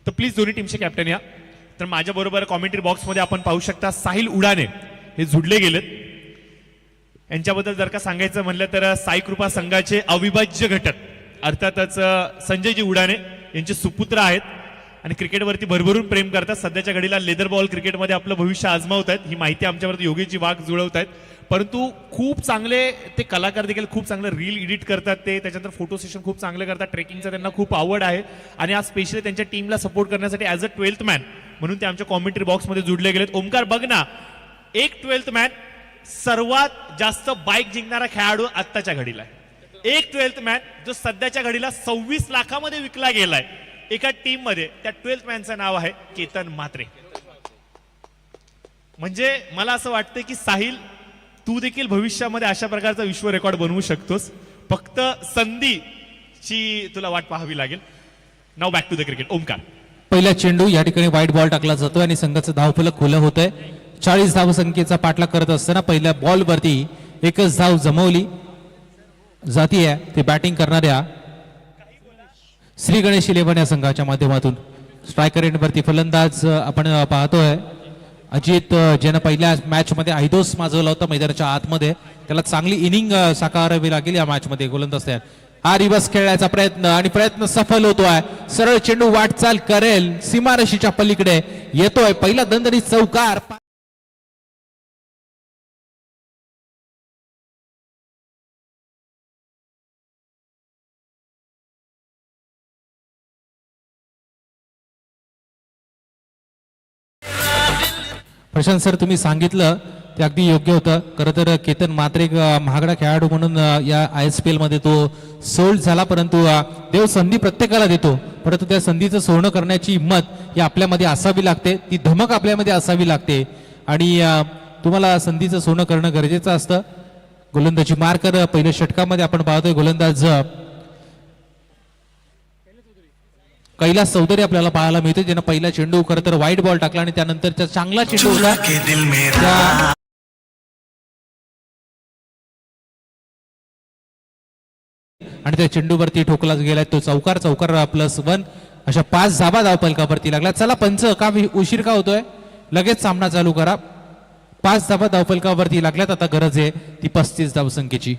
तर प्लीज दोन्ही टीमचे कॅप्टन या. तर माझ्या बरोबर कॉमेंट्री बॉक्समध्ये आपण पाहू शकता साहिल उडाने हे जुडले गेलेत. यांच्याबद्दल जर का सांगायचं म्हणलं तर साई कृपा संघाचे अविभाज्य घटक अर्थातच संजयजी उडाने यांचे सुपुत्र आहेत आणि क्रिकेटवरती भरभरून प्रेम करतात. सध्याच्या घडीला लेदर बॉल क्रिकेटमध्ये आपलं भविष्य आजमावत आहेत. ही माहिती आमच्यावरती योगेशजी वाघ जुळवत आहेत. परंतु खूप चांगले ते कलाकार देखील, खूप चांगलं रील एडिट करतात ते, त्याच्यानंतर फोटो सेशन खूप चांगलं करतात. ट्रेकिंगचा त्यांना खूप आवड आहे आणि आज स्पेशली त्यांच्या टीमला सपोर्ट करण्यासाठी ॲज अ 12th मॅन म्हणून ते आमच्या कॉमेंट्री बॉक्समध्ये जुडले गेलेत. ओमकार बघ ना, एक 12th मॅन सर्वात जास्त बाईक जिंकणारा खेळाडू आत्ताच्या घडीला आहे. एक 12th मॅन जो सध्याच्या घडीला 26 लाखामध्ये विकला गेलाय एका टीम मध्ये, त्या 12th मॅनचं नाव आहे केतन म्हात्रे. म्हणजे मला असं वाटतं की साहिल, तू देखील भविष्यामध्ये अशा प्रकारचा विश्व रेकॉर्ड बनवू शकतोस, फक्त संधीची तुला वाट पाहावी लागेल. Now back to the cricket. Omkar, पहिला चेंडू या ठिकाणी वाईट बॉल टाकला जातोय आणि संघाचं धावफलक खुलं होतंय. 40 धावसंख्येचा पाठलाग करत असताना पहिल्या बॉल वरती एकच धाव जमवली जातीय ते बॅटिंग करणाऱ्या श्री गणेश 11 या संघाच्या माध्यमातून. स्ट्रायकर एंडवरती फलंदाज आपण पाहतोय अजित, ज्यानं पहिल्या मॅच मध्ये आयदोस माजवला होता मैदानाच्या आतमध्ये. त्याला चांगली इनिंग साकारावी लागेल या मॅच मध्ये गोलंदाज तयार. हा रिवर्स खेळण्याचा प्रयत्न आणि प्रयत्न सफल होतोय. सरळ चेंडू वाटचाल करेल, सीमारेषेच्या पलीकडे येतोय. पहिला दणदणीत चौकार. प्रशांत सर, तुम्ही सांगितलं ते अगदी योग्य होतं. खरं तर केतन म्हात्रे महागडा खेळाडू म्हणून या ISPL मध्ये तो सोल्ड झाला, परंतु देव संधी प्रत्येकाला देतो, परंतु त्या संधीचं सोनं करण्याची हिंमत ही आपल्यामध्ये असावी लागते, ती धमक आपल्यामध्ये असावी लागते आणि तुम्हाला संधीचं सोनं करणं गरजेचं असतं. गोलंदाजी मार्कर पहिल्या षटकामध्ये आपण पाहतोय गोलंदाज कैलास चौधरी आपल्याला पाहायला मिळते, ज्यानं पहिला चेंडू खरं तर वाईट बॉल टाकला आणि त्यानंतरचा चांगला चेंडू होता आणि त्या चेंडूवरती ठोकला गेलाय तो चौकार. चौकार +1 अशा 5 धाबा धावफलकावरती लागला. चला पंच, का उशीर का होतोय, लगेच सामना चालू करा. 5 धाबा धावफलकावरती लागल्यात. आता गरज आहे ती 35 धावसंख्येची.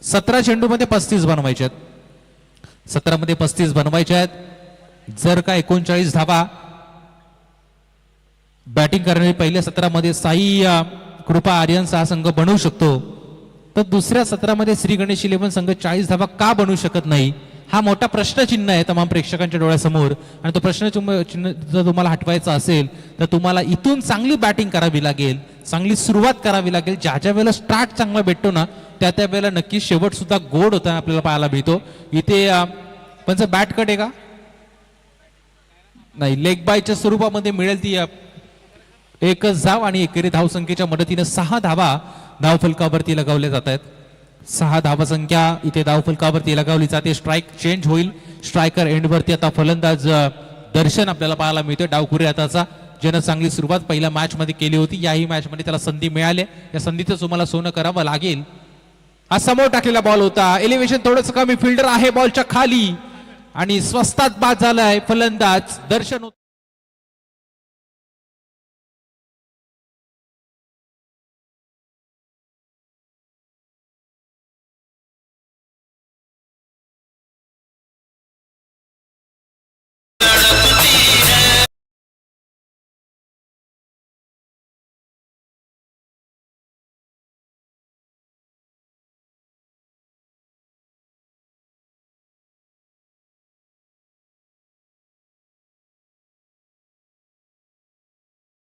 17 चेंडूमध्ये 35 बनवायचे आहेत. 17 मध्ये 35 बनवायचे आहेत. जर का 39 धावा बॅटिंग करणारी पहिल्या 17 मध्ये साई कृपा आर्यनचा हा संघ बनवू शकतो, तर दुसऱ्या 17 मध्ये श्री गणेश 11 संघ 40 धावा का बनवू शकत नाही, हा मोठा प्रश्नचिन्ह आहे तमाम प्रेक्षकांच्या डोळ्यासमोर. आणि तो प्रश्नचिन्ह जर तुम्हाला हटवायचा असेल तर तुम्हाला इथून चांगली बॅटिंग करावी लागेल, चांगली सुरुवात करावी लागेल. ज्या ज्या वेळेला स्टार्ट चांगला भेटतो ना, त्या त्या वेळेला नक्की शेवट सुद्धा गोड होताना आपल्याला पाहायला मिळतो. इथे पंच बॅट कट आहे का नाही, लेग बायच्या स्वरूपामध्ये मिळेल ती एकच धाव आणि एकेरी धावसंख्येच्या मदतीने 6 धावा धावफलकावरती लगावल्या जात आहेत. 6 धावसंख्या इथे धावफलकावरती लगावली जाते. स्ट्राईक चेंज होईल. स्ट्रायकर एंडवरती आता फलंदाज दर्शन आपल्याला पाहायला मिळतोय, डावखुरी हाताचा, ज्यानं चांगली सुरुवात पहिल्या मॅच मध्ये केली होती. याही मॅच मध्ये त्याला संधी मिळाली. या संधीचं तुम्हाला सोनं करावं लागेल. हा समोर टाकलेला बॉल होता, एलिव्हेशन थोडंसं कमी, फिल्डर आहे बॉलच्या खाली आणि स्वस्तात बाद झालाय फलंदाज दर्शन.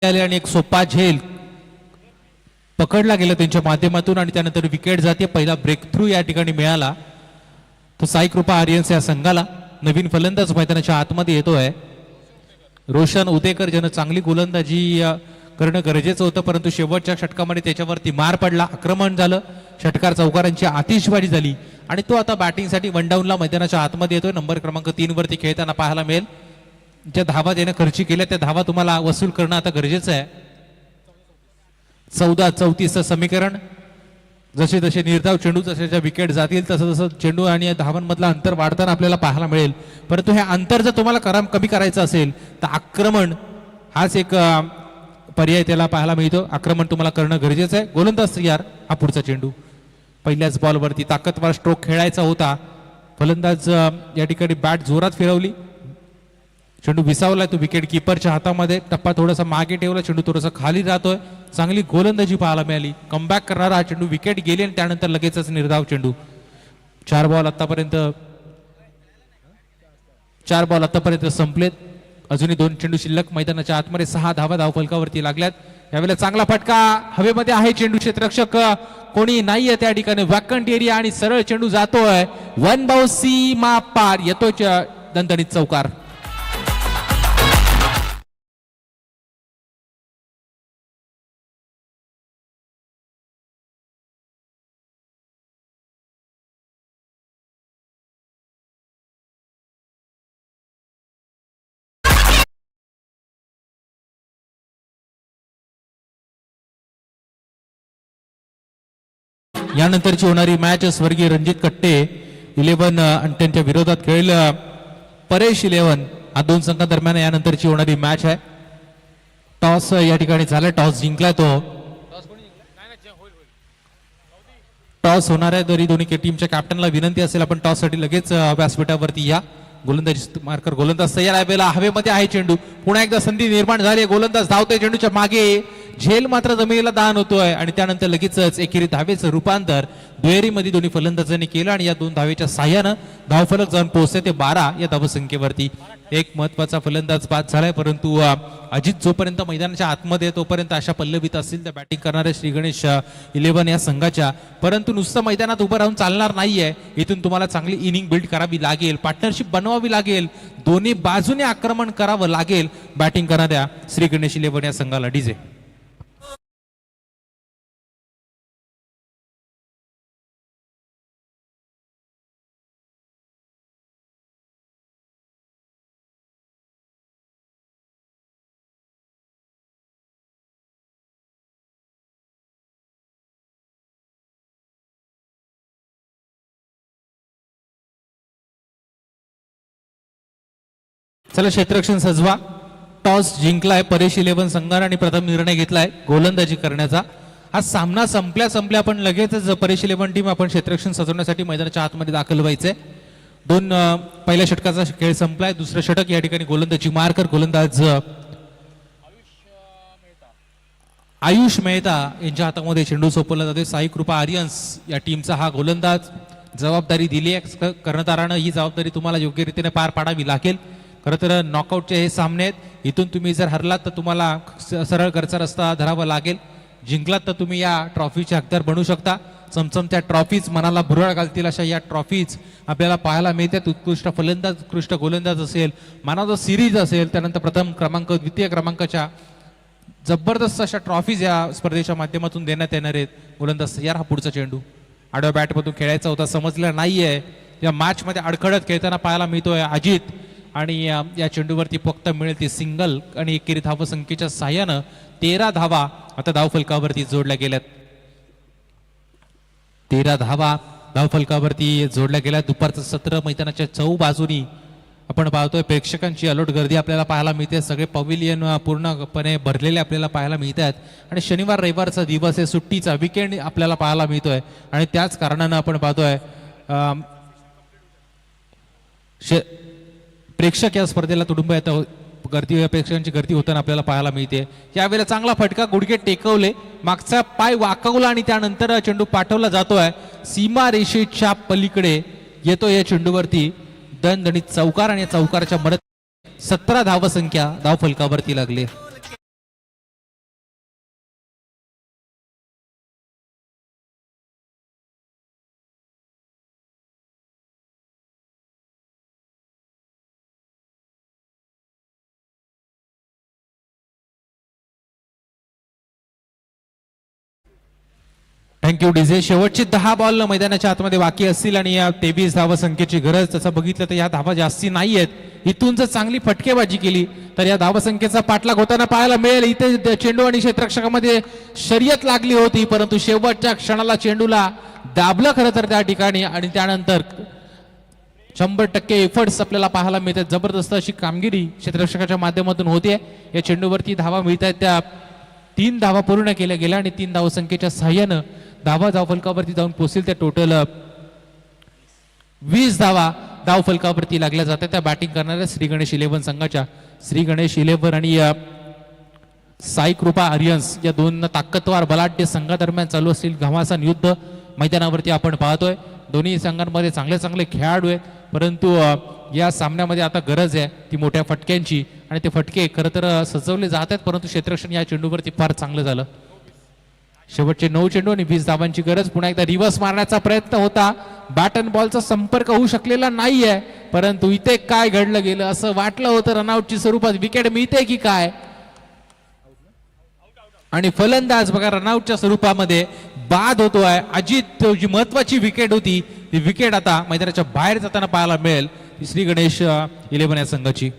आले आणि एक सोपा झेल पकडला गेला त्यांच्या माध्यमातून आणि त्यानंतर विकेट जाते. पहिला ब्रेक थ्रू या ठिकाणी मिळाला तो साई कृपा आर्यन्स या संघाला. नवीन फलंदाज मैदानाच्या आतमध्ये येतोय रोशन उदेकर, ज्यानं चांगली गोलंदाजी करणं गरजेचं होतं, परंतु शेवटच्या षटकामध्ये त्याच्यावरती मार पडला, आक्रमण झालं, षटकार चौकारांची आतिषबाजी झाली आणि तो आता बॅटिंगसाठी वन डाऊनला मैदानाच्या आतमध्ये येतोय. नंबर क्रमांक 3 वरती खेळताना पाहायला मिळेल. ज्या धावा त्याने खर्ची केल्या त्या धावा तुम्हाला वसूल करणं आता गरजेचं आहे. 14-34 समीकरण. जसे जसे निर्धाव चेंडू जसे विकेट जातील तसं तसं चेंडू आणि धावांमधलं अंतर वाढताना आपल्याला पाहायला मिळेल. परंतु हे अंतर जर तुम्हाला कमी करायचं असेल तर आक्रमण हाच एक पर्याय त्याला पाहायला मिळतो. आक्रमण तुम्हाला करणं गरजेचं आहे. गोलंदाज तयार. हा पुढचा चेंडू पहिल्याच बॉलवरती ताकदवार स्ट्रोक खेळायचा होता. फलंदाज या ठिकाणी बॅट जोरात फिरवली, चेंडू विसावलाय तो विकेट किपरच्या हातामध्ये. टप्पा थोडासा मागे ठेवला, चेंडू थोडासा खाली राहतोय. चांगली गोलंदाजी पाहायला मिळाली. कमबॅक करणारा हा चेंडू, विकेट गेली आणि त्यानंतर लगेचच निर्धाव चेंडू. 4 बॉल आतापर्यंत संपलेत. अजूनही 2 चेंडू शिल्लक. मैदानाच्या आतमध्ये 6 धावा धावफलकावरती लागल्यात. यावेळेला चांगला फटका हवेमध्ये आहे. चेंडू क्षेत्ररक्षक कोणी नाहीये त्या ठिकाणी, वॅकंट एरिया आणि सरळ चेंडू जातोय वन बाउंस सीमा पार. येतोय दणदणीत चौकार. यानंतरची होणारी मॅच स्वर्गीय रणजित कट्टे 11 आणि त्यांच्या विरोधात खेळेल परेश 11 हा 2 संघांदरम्यान यानंतरची होणारी मॅच आहे. टॉस या ठिकाणी झाला, टॉस जिंकलाय तो. टॉस होणार आहे तरी दोन्ही टीमच्या कॅप्टनला विनंती असेल आपण टॉस साठी लगेच व्यासपीठावरती या. गोलंदाजी मार्कर गोलंदाज तयार आहे. बेला हवेमध्ये आहे चेंडू. पुन्हा एकदा संधी निर्माण झाली. गोलंदाज धावतोय चेंडूच्या मागे, झेल मात्र जमिनीला दान होतोय आणि त्यानंतर लगेचच एकेरी धावेचं रूपांतर दुहेरीमध्ये दोन्ही फलंदाजांनी केलं आणि या 2 धावेच्या साह्यानं धावफलक जाऊन पोहोचते ते 12 या धावसंख्येवरती. एक महत्वाचा फलंदाज बाद झालाय, परंतु अजित जोपर्यंत मैदानाच्या आतमध्ये तोपर्यंत अशा पल्लवीत असतील तर बॅटिंग करणारे श्री गणेश 11 या संघाच्या. परंतु नुसतं मैदानात उभं राहून चालणार नाहीये. इथून तुम्हाला चांगली इनिंग बिल्ड करावी लागेल, पार्टनरशिप बनवावी लागेल, दोन्ही बाजूने आक्रमण करावं लागेल बॅटिंग करणाऱ्या श्री गणेश 11 या संघाला. डीजे चला क्षेत्ररक्षण सजवा. टॉस जिंकलाय परेश 11 संघाने आणि प्रथम निर्णय घेतलाय गोलंदाजी करण्याचा. हा सामना संपल्या आपण लगेचच परेश 11 टीम आपण क्षेत्ररक्षण सजवण्यासाठी मैदानाच्या आतमध्ये दाखल व्हायचंय. 2 पहिल्या षटकाचा खेळ संपलाय. दुसरं षटक या ठिकाणी गोलंदाजी मार्कर गोलंदाज आयुष मेहता यांच्या हातामध्ये चेंडू सोपवला जातोय. साई कृपा आर्यन्स या टीमचा हा गोलंदाज. जबाबदारी दिली आहे कर्णधारानं, ही जबाबदारी तुम्हाला योग्य रीतीने पार पाडावी लागेल. खरं तर नॉकआउटचे हे सामने आहेत. इथून तुम्ही जर हरलात तर तुम्हाला सरळ घरचा रस्ता धरावा लागेल. जिंकलात तर तुम्ही या ट्रॉफीचे हकदार बनू शकता. चमचमत्या ट्रॉफीज मनाला भुरळ घालतील अशा या ट्रॉफीज आपल्याला पाहायला मिळतात. उत्कृष्ट फलंदाज, उत्कृष्ट गोलंदाज असेल, मॅन ऑफ द सिरीज असेल, त्यानंतर प्रथम क्रमांक, द्वितीय क्रमांकाच्या जबरदस्त अशा ट्रॉफीज या स्पर्धेच्या माध्यमातून देण्यात येणार आहेत. गोलंदाज यार हा पुढचा चेंडू आडव्या बॅटमधून खेळायचा होता, समजला नाहीये. या मॅच मध्ये अडखळत खेळताना पाहायला मिळतोय अजित आणि या चेंडूवरती फक्त मिळेल ती सिंगल आणि एकेरी धावसंख्येच्या साह्यानं 13 धावा आता धावफलकावरती जोडल्या गेल्यात. 13 धावा धावफलकावरती जोडल्या गेल्या. दुपारचं सत्र मैदानाच्या चौबाजूनी आपण पाहतोय प्रेक्षकांची अलोट गर्दी आपल्याला पाहायला मिळते. सगळे पवेलियन पूर्णपणे भरलेले आपल्याला पाहायला मिळतात आणि शनिवार रविवारचा दिवस आहे, सुट्टीचा विकेंड आपल्याला पाहायला मिळतोय आणि त्याच कारणानं आपण पाहतोय प्रेक्षक या स्पर्धेला तुडुंब येतं. गर्दी, प्रेक्षकांची गर्दी होताना आपल्याला पाहायला मिळते. यावेळेला चांगला फटका, गुडघे टेकवले, मागचा पाय वाकवला आणि त्यानंतर चेंडू पाठवला जातोय सीमा रेषेच्या पलीकडे. येतो या चेंडूवरती दणदणीत चौकार आणि चौकारच्या मदत 17 धावसंख्या धावफलकावरती लागली. Thank you DJ. शेवटचे 10 बॉल मैदानाच्या आतमध्ये बाकी असतील आणि या 23 धावा संख्येची गरज. तसं बघितलं तर या धावा जास्ती नाही आहेत. इथून जर चांगली फटकेबाजी केली तर या धावा संख्येचा पाठलाग होताना पाहायला मिळेल. इथे चेंडू आणि क्षेत्ररक्षकामध्ये शर्यत लागली होती, परंतु शेवटच्या क्षणाला चेंडूला दाबलं खरं तर त्या ठिकाणी आणि त्यानंतर 100% एफर्ट्स आपल्याला पाहायला मिळतात. जबरदस्त अशी कामगिरी क्षेत्ररक्षकाच्या माध्यमातून होते. या चेंडूवरती धावा मिळत आहेत, त्या 3 धावा पूर्ण केल्या गेल्या आणि 3 धावसंख्येच्या सहाय्यानं धावा धावफलकावरती जाऊन पोहोचतील. त्या टोटल 20 धावा धावफलकावरती लागल्या जातात त्या बॅटिंग करणाऱ्या श्री गणेश 11 संघाच्या. श्री गणेश 11 आणि साई कृपा आर्यन्स या दोन ताकदवार बलाढ्य संघादरम्यान चालू असलेली घमासान युद्ध मैदानावरती आपण पाहतोय. दोन्ही संघांमध्ये चांगले चांगले खेळाडू आहेत, परंतु या सामन्यामध्ये आता गरज आहे ती मोठ्या फटक्यांची आणि ते फटके खरं तर सजवले जात आहेत, परंतु क्षेत्ररक्षण या चेंडूवरती फार चांगलं झालं. शेवटचे 9 चेंडू आणि 20 धावांची गरज. पुन्हा एकदा रिव्हर्स मारण्याचा प्रयत्न होता, बॅट अँड बॉलचा संपर्क होऊ शकलेला नाहीये, परंतु इथे काय घडलं गेलं असं वाटलं होतं रनआउटची स्वरूपात विकेट मिळते की काय. आणि फलंदाज बघा रनआउटच्या स्वरूपामध्ये बाद होतोय. अजित जी महत्वाची विकेट होती ती विकेट आता मैदानाच्या बाहेर जाताना पाहायला मिळेल श्री गणेश 11 या संघाची.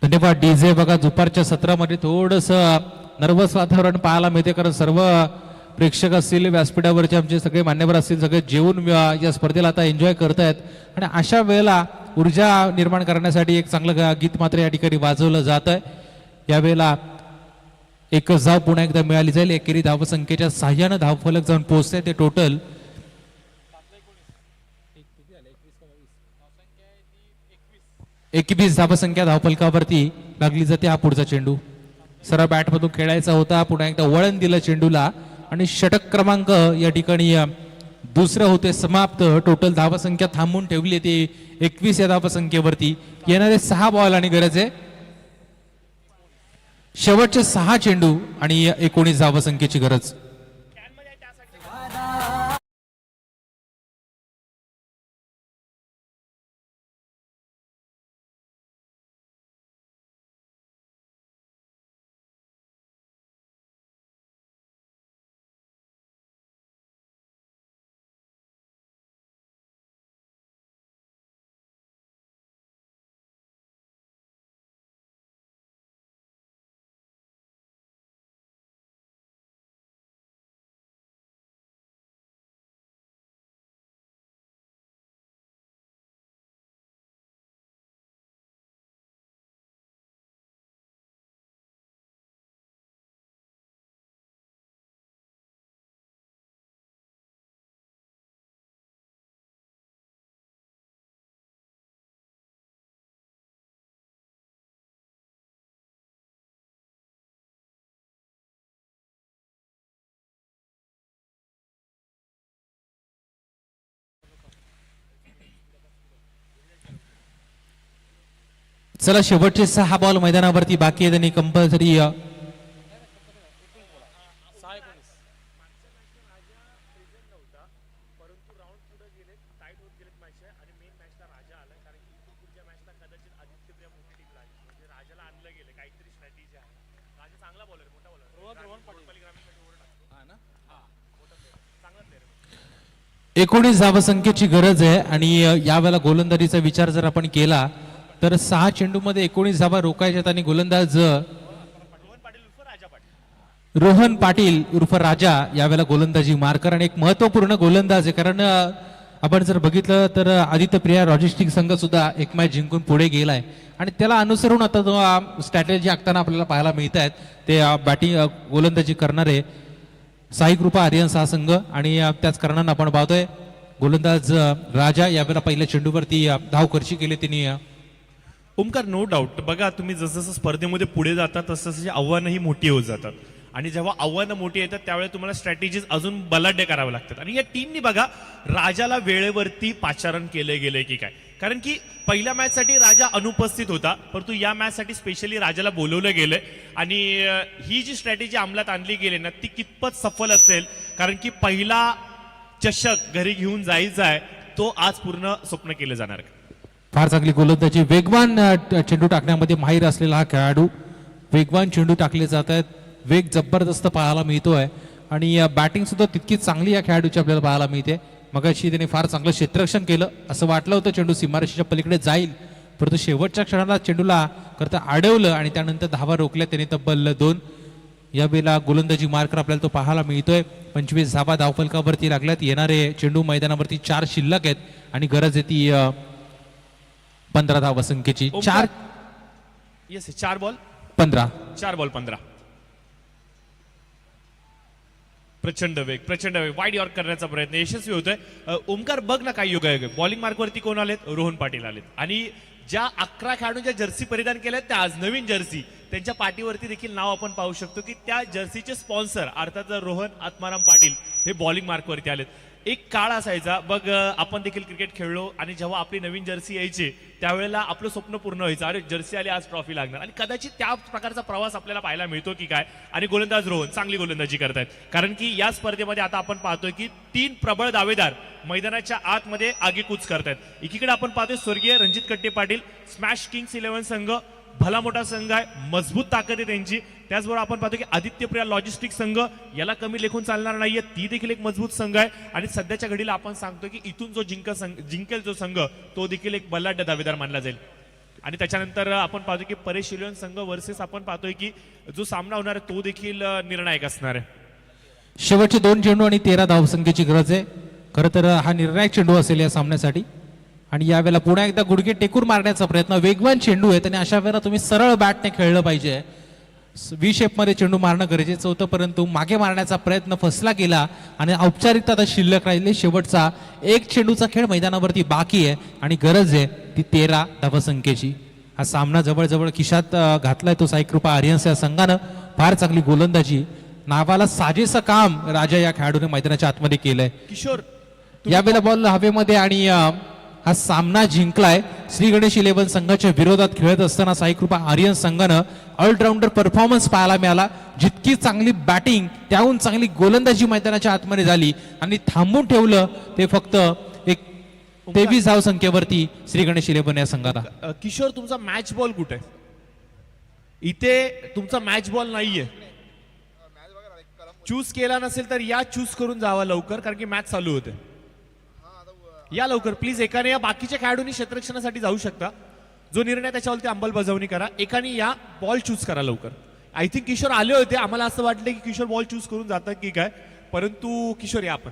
धन्यवाद डीजे. बघा दुपारच्या सत्रामध्ये थोडस नर्वस वातावरण पाहायला मिळते, कारण सर्व प्रेक्षक असतील, व्यासपीठावरचे आमचे सगळे मान्यवर असतील, सगळे जेवून या स्पर्धेला आता एन्जॉय करतायत. आणि अशा वेळेला ऊर्जा निर्माण करण्यासाठी एक चांगलं गीत मात्र या ठिकाणी वाजवलं जात आहे. यावेळेला एकच धाव पुन्हा एकदा मिळाली जाईल. एकेरी धावसंख्येच्या सहाय्यानं धावफलक जाऊन पोहोचते. ते टोटल 21 धावसंख्या धावफलकावरती लागली जाते. हा पुढचा चेंडू सरळ बॅटमधून खेळायचा होता, पुन्हा एकदा वळण दिलं चेंडूला आणि षटक क्रमांक या ठिकाणी दुसरं होते समाप्त. टोटल धावसंख्या थांबून ठेवली ती 21 या धावसंख्येवरती. येणारे 6 बॉल आणि गरज आहे शेवटचे 6 चेंडू आणि 19 धावसंख्येची गरज. चला शेवटचे 6 बॉल मैदानावरती बाकी आहेत आणि कंपल्सरी एकोणीस धावसंख्येची गरज आहे. आणि यावेळेला गोलंदाजीचा विचार जर आपण केला तर 6 चेंडूमध्ये 19 धावा रोखायच्यात आणि गोलंदाज रोहन पाटील उर्फ राजा यावेळेला गोलंदाजी मार्कर आणि एक महत्वपूर्ण गोलंदाज आहे. कारण आपण जर बघितलं तर आदित्य प्रिया लॉजिस्टिक संघ सुद्धा एक मॅच जिंकून पुढे गेलाय आणि त्याला अनुसरून आता जो स्ट्रॅटेजी आखताना आपल्याला पाहायला मिळत आहेत ते बॅटिंग गोलंदाजी करणारे साई कृपा आर्यन्स हा संघ. आणि त्याच कारणानं आपण पाहतोय गोलंदाज राजा यावेळेला पहिल्या चेंडूवरती धाव खर्ची केली त्यांनी ओमकार, नो डाऊट. बघा, तुम्ही जसं जसं स्पर्धेमध्ये पुढे जाता तसं तशी आव्हानंही मोठी होत जातात आणि जेव्हा आव्हानं मोठी येतात त्यावेळेस तुम्हाला स्ट्रॅटेजीज अजून बलाढ्य करावे लागतात. आणि या टीमनी बघा राजाला वेळेवरती पाचारण केलं गेलंय की काय, कारण की पहिल्या मॅचसाठी राजा अनुपस्थित होता, परंतु या मॅचसाठी स्पेशली राजाला बोलवलं गेलंय. आणि ही जी स्ट्रॅटेजी अंमलात आणली गेली ना ती कितपत सफल असेल, कारण की पहिला चषक घरी घेऊन जायचा आहे तो आज पूर्ण स्वप्न केलं जाणार. फार चांगली गोलंदाजी, वेगवान चेंडू टाकण्यामध्ये माहीर असलेला हा खेळाडू. वेगवान चेंडू टाकले जात आहेत, वेग जबरदस्त पाहायला मिळतोय आणि बॅटिंग सुद्धा तितकी चांगली या खेळाडूची आपल्याला पाहायला मिळते. मगाशी त्याने फार चांगलं क्षेत्ररक्षण केलं, असं वाटलं होतं चेंडू सीमारेषेच्या पलीकडे जाईल, परंतु शेवटच्या क्षणाला चेंडूला करता अडवलं आणि त्यानंतर धावा रोखल्या त्याने तब्बल 2. यावेळेला गोलंदाजी मार्कर आपल्याला तो पाहायला मिळतोय. 25 धावा धावफलकावरती लागल्यात. येणारे चेंडू मैदानावरती 4 शिल्लक आहेत आणि गरज आहे ती 15 धावा संख्येची. 4 येस, 4 बॉल 15. 4 बॉल 15. प्रचंड वेग वाईड यॉर्क करण्याचा प्रयत्न यशस्वी होतोय. ओमकार, बघ ना काय योगायोग आहे. बॉलिंग मार्कवरती कोण आलेत? रोहन पाटील आलेत. आणि ज्या 11 खेळाडूंच्या जर्सी परिधान केल्यात त्या आज नवीन जर्सी त्यांच्या पाठीवरती देखील नाव आपण पाहू शकतो की त्या जर्सीचे स्पॉन्सर अर्थात रोहन आत्माराम पाटील हे बॉलिंग मार्कवरती आलेत. एक काळ असायचा बघ, आपण देखील क्रिकेट खेळलो आणि जेव्हा आपली नवीन जर्सी यायची त्यावेळेला आपलं स्वप्न पूर्ण व्हायचं, अरे जर्सी आली आज ट्रॉफी लागणार. आणि कदाचित त्या प्रकारचा प्रवास आपल्याला पाहायला मिळतो की काय. आणि गोलंदाज रोहन चांगली गोलंदाजी करतायत, कारण की या स्पर्धेमध्ये आता आपण पाहतोय की 3 प्रबळ दावेदार मैदानाच्या आतमध्ये आगेकूच करतायत. एकीकडे आपण पाहतोय स्वर्गीय रणजित कट्टे पाटील, स्मॅश किंग्स 11 संघ, भला मोठा संघ आहे, मजबूत ताकद आहे त्यांची. त्याचबरोबर आपण पाहतो की आदित्यप्रिया लॉजिस्टिक संघ, याला कमी लेखून चालणार नाहीये, ती देखील एक मजबूत संघ आहे. आणि सध्याच्या घडीला आपण सांगतो की इथून जो जिंकेल जो संघ तो देखील एक बलाढ्य दावेदार मानला जाईल. आणि त्याच्यानंतर आपण पाहतो की परेश इलेव्हन संघ वर्सेस आपण पाहतोय की जो सामना होणार आहे तो देखील निर्णायक असणार आहे. शेवटचे 2 चेंडू आणि 13 धावसंख्येची गरज आहे. खरं तर हा निर्णायक चेंडू असेल या सामन्यासाठी. आणि यावेळेला पुन्हा एकदा गुडघे टेकून मारण्याचा प्रयत्न, वेगवान चेंडू आहे आणि अशा वेळेला तुम्ही सरळ बॅटने खेळलं पाहिजे. व्ही शेपमध्ये चेंडू मारणं गरजेचं होतं, परंतु मागे मारण्याचा प्रयत्न फसला गेला आणि औपचारिकता आता शिल्लक राहिली. शेवटचा 1 चेंडूचा खेळ मैदानावरती बाकी आहे आणि गरज आहे ती 13 धावसंख्येची. हा सामना जवळजवळ खिशात घातलाय तो साईकृपा आर्यन्स या संघानं. फार चांगली गोलंदाजी, नावाला साजेसं काम राजा या खेळाडूने मैदानाच्या आतमध्ये केलंय. किशोर, यावेळेला बॉल हवेमध्ये आणि हा सामना जिंकलाय. श्री गणेश 11 संघाच्या विरोधात खेळत असताना साईकृपा आर्यन संघानं ऑलराऊंडर परफॉर्मन्स पाहायला मिळाला. जितकी चांगली बॅटिंग त्याहून चांगली गोलंदाजी मैदानाच्या आतमध्ये झाली आणि थांबून ठेवलं ते फक्त एक 23 धावसंख्येवरती श्री गणेश 11 या संघाला. किशोर, तुमचा मॅच बॉल कुठे आहे? इथे तुमचा मॅच बॉल नाहीये. चूज केला नसेल तर या चूज करून जावा लवकर, कारण की मॅच चालू होते. या लवकर प्लीज. एकाने या, बाकीच्या खेळाडूंनी क्षेत्ररक्षणासाठी जाऊ शकता. जो निर्णय त्याच्यावरती अंमलबजावणी करा. एकाने या बॉल चूज करा लवकर. आय थिंक किशोर आले होते, आम्हाला असं वाटलं की किशोर बॉल चूज करून जातात की काय, परंतु किशोर या आपण.